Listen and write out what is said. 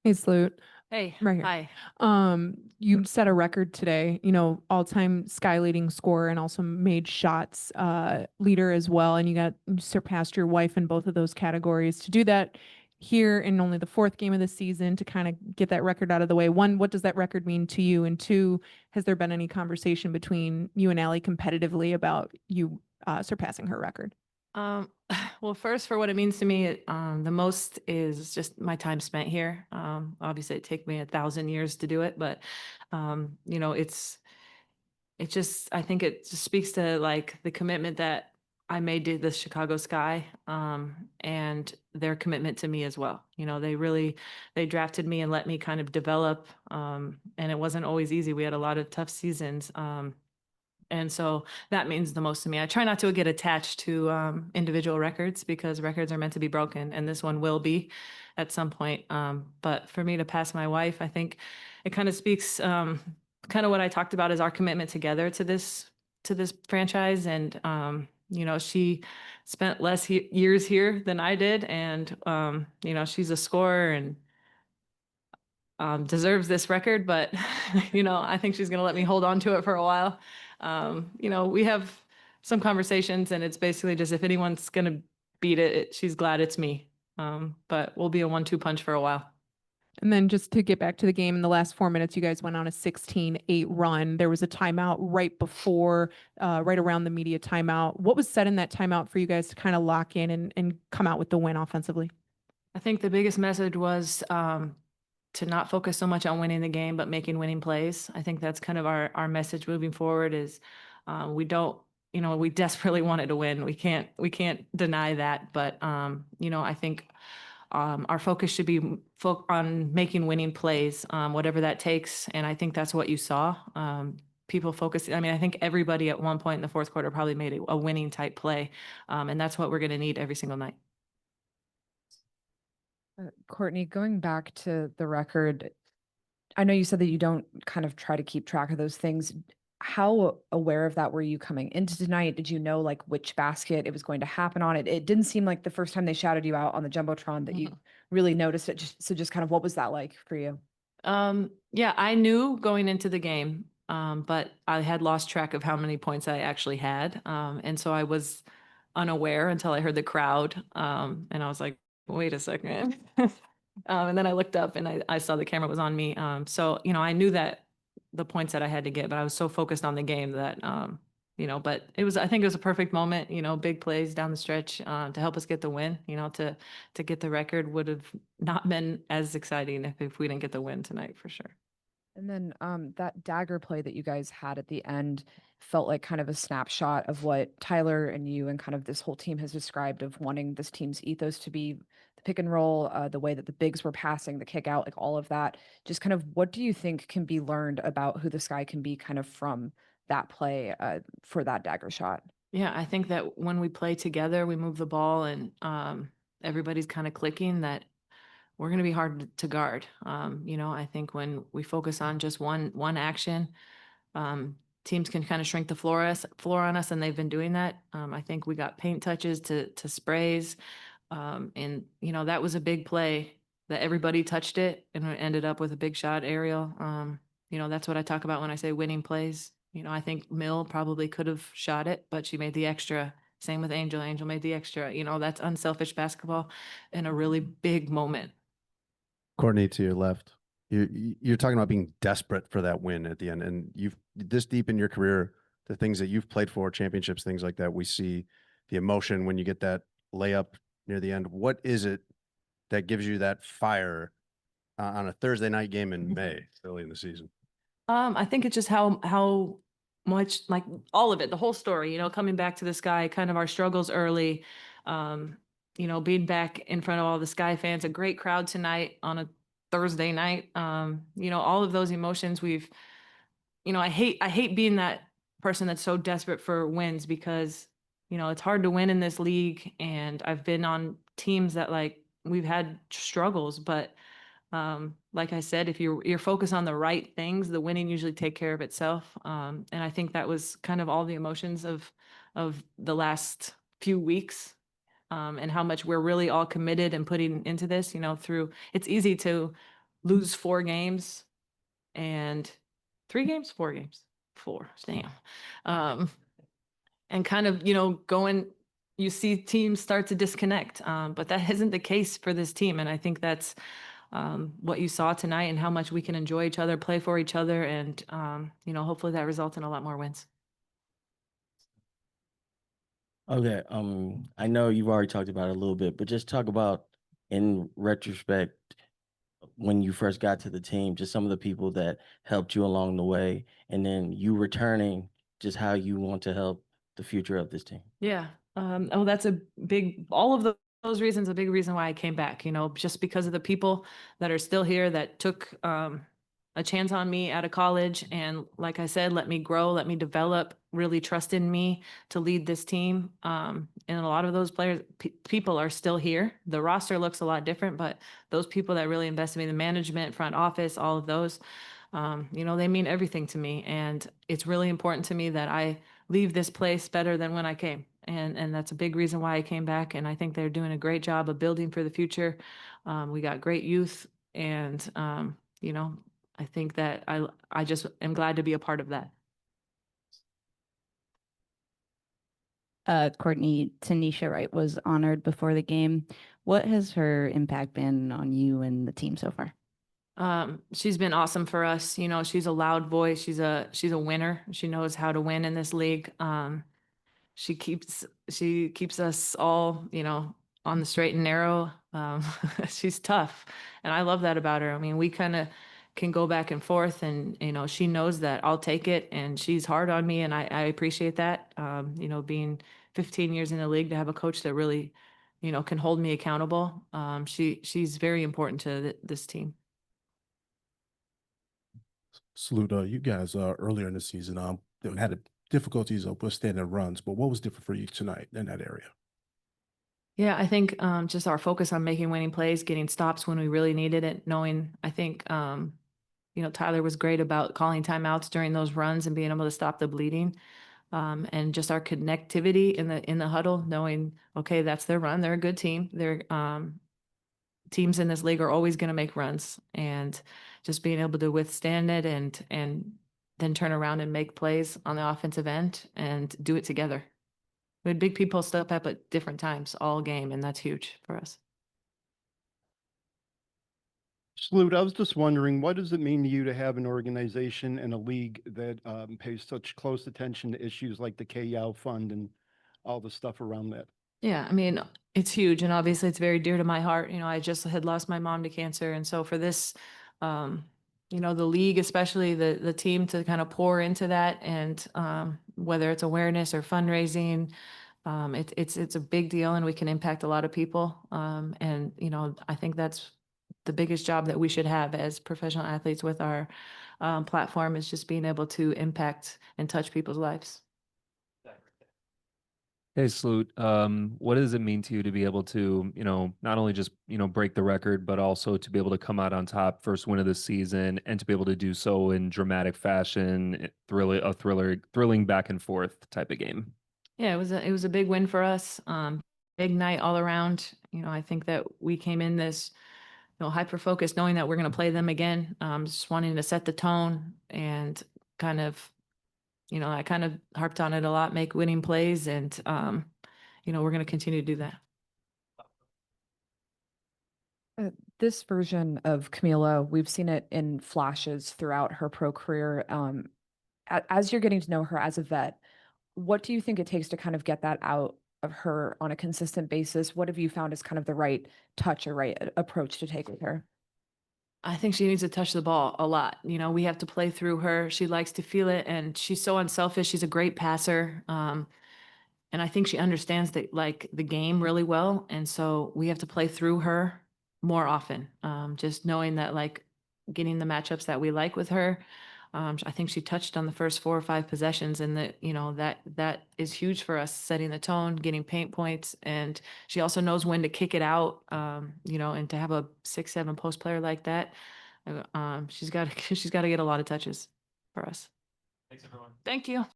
Hey, Sloot. Hey, Right here. hi. You set a record today, all-time Sky leading scorer and also made shots leader as well. And you surpassed your wife in both of those categories. To do that here in only the fourth game of the season to kind of get that record out of the way. One, what does that record mean to you? And two, has there been any conversation between you and Allie competitively about you surpassing her record? Um, well, first, for what it means to me, the most is just my time spent here. Obviously, it take me 1,000 years to do it, but it just I think it just speaks to like the commitment that I made to the Chicago Sky, and their commitment to me as well. They drafted me and let me kind of develop, and it wasn't always easy. We had a lot of tough seasons. And so that means the most to me. I try not to get attached to individual records because records are meant to be broken, and this one will be at some point. But for me to pass my wife, I think it kind of speaks, kind of what I talked about is our commitment together to this franchise. And she spent less years here than I did, and she's a scorer and deserves this record, but I think she's going to let me hold on to it for a while. We have some conversations, and it's basically just if anyone's going to beat it, she's glad it's me. But we'll be a 1-2 punch for a while. And then just to get back to the game, in the last 4 minutes, you guys went on a 16-8 run. There was a timeout right before, right around the media timeout. What was said in that timeout for you guys to kind of lock in and come out with the win offensively? I think the biggest message was to not focus so much on winning the game, but making winning plays. I think that's kind of our message moving forward is we don't, we desperately wanted to win. We can't deny that. But, I think our focus should be on making winning plays, whatever that takes. And I think that's what you saw. People focus. I mean, I think everybody at one point in the fourth quarter probably made a winning type play. And that's what we're going to need every single night. Courtney, going back to the record, I know you said that you don't kind of try to keep track of those things. How aware of that were you coming into tonight? Did you know like which basket it was going to happen on? It didn't seem like the first time they shouted you out on the Jumbotron that you really noticed it. So just kind of what was that like for you? Yeah, I knew going into the game, but I had lost track of how many points I actually had. And so I was unaware until I heard the crowd. And I was like, wait a second. And then I looked up and I saw the camera was on me. So, I knew that the points that I had to get, but I was so focused on the game that, but I think it was a perfect moment, big plays down the stretch, to help us get the win, to get the record would have not been as exciting if we didn't get the win tonight for sure. And then that dagger play that you guys had at the end felt like kind of a snapshot of what Tyler and you and kind of this whole team has described of wanting this team's ethos to be the pick and roll, the way that the bigs were passing, the kick out, like all of that. Just kind of what do you think can be learned about who this guy can be kind of from that play for that dagger shot? Yeah, I think that when we play together, we move the ball and everybody's kind of clicking that we're going to be hard to guard. I think when we focus on just one action, teams can kind of shrink the floor on us, and they've been doing that. I think we got paint touches to sprays, and that was a big play that everybody touched it and it ended up with a big shot aerial. That's what I talk about when I say winning plays. I think Mill probably could have shot it, but she made the extra. Same with Angel. Angel made the extra. That's unselfish basketball in a really big moment. Courtney, to your left, you're talking about being desperate for that win at the end, and you've this deep in your career, the things that you've played for, championships, things like that. We see the emotion when you get that layup near the end. What is it that gives you that fire on a Thursday night game in May, early in the season? I think it's just how much like all of it, the whole story, coming back to the Sky, kind of our struggles early, being back in front of all the Sky fans, a great crowd tonight on a Thursday night. All of those emotions I hate being that person that's so desperate for wins because, it's hard to win in this league. And I've been on teams that like we've had struggles, but like I said, if you're focused on the right things, the winning usually take care of itself. And I think that was kind of all the emotions of the last few weeks, and how much we're really all committed and putting into this. Through it's easy to lose 4 games and 3 games, 4 games, 4, damn. And kind of, going, you see teams start to disconnect, but that isn't the case for this team. And I think that's what you saw tonight and how much we can enjoy each other, play for each other, and, hopefully that results in a lot more wins. Okay, I know you've already talked about it a little bit, but just talk about in retrospect when you first got to the team, just some of the people that helped you along the way, and then you returning, just how you want to help the future of this team. Yeah. That's a big, all of those reasons, a big reason why I came back, just because of the people that are still here that took a chance on me out of college. And like I said, let me grow, let me develop, really trust in me to lead this team. And a lot of those people are still here. The roster looks a lot different, but those people that really invested in me, the management, front office, all of those, they mean everything to me. And it's really important to me that I leave this place better than when I came. And that's a big reason why I came back. And I think they're doing a great job of building for the future. We got great youth, and I think that I just am glad to be a part of that. Courtney, Tanisha Wright was honored before the game. What has her impact been on you and the team so far? She's been awesome for us. She's a loud voice. She's a winner. She knows how to win in this league. She keeps us all, on the straight and narrow. She's tough, and I love that about her. I mean, we kind of can go back and forth, and she knows that I'll take it, and she's hard on me, and I appreciate that. Being 15 years in the league, to have a coach that really, can hold me accountable. She's very important to this team. Salute, you guys earlier in the season had difficulties of withstanding runs, but what was different for you tonight in that area? Yeah, I think just our focus on making winning plays, getting stops when we really needed it, I think Tyler was great about calling timeouts during those runs and being able to stop the bleeding. And just our connectivity in the huddle, knowing, okay, that's their run. They're a good team. They're teams in this league are always going to make runs, and just being able to withstand it and then turn around and make plays on the offensive end and do it together. We had big people step up at different times all game, and that's huge for us. Salute, I was just wondering, what does it mean to you to have an organization and a league that pays such close attention to issues like the KYAL fund and all the stuff around that? Yeah, I mean, it's huge, and obviously it's very dear to my heart. I just had lost my mom to cancer, and so for this, the league, especially the team, to kind of pour into that, and whether it's awareness or fundraising, it's a big deal, and we can impact a lot of people. And I think that's the biggest job that we should have as professional athletes with our platform, is just being able to impact and touch people's lives. Hey, Salute, what does it mean to you to be able to, not only just, break the record, but also to be able to come out on top, first win of the season, and to be able to do so in dramatic fashion, thrilling back and forth type of game? Yeah, it was a big win for us. Big night all around. I think that we came in this, hyper focused, knowing that we're going to play them again. Just wanting to set the tone, and kind of, I kind of harped on it a lot, make winning plays, and we're going to continue to do that. This version of Camila, we've seen it in flashes throughout her pro career. As you're getting to know her as a vet, what do you think it takes to kind of get that out of her on a consistent basis? What have you found is kind of the right touch or right approach to take with her? I think she needs to touch the ball a lot. We have to play through her. She likes to feel it, and she's so unselfish. She's a great passer. And I think she understands the game really well. And so we have to play through her more often. Just knowing that, getting the matchups that we like with her. I think she touched on the first 4 or 5 possessions, and that is huge for us, setting the tone, getting paint points. And she also knows when to kick it out, and to have a 6-7 post player like that, she's got to get a lot of touches for us. Thanks, everyone. Thank you.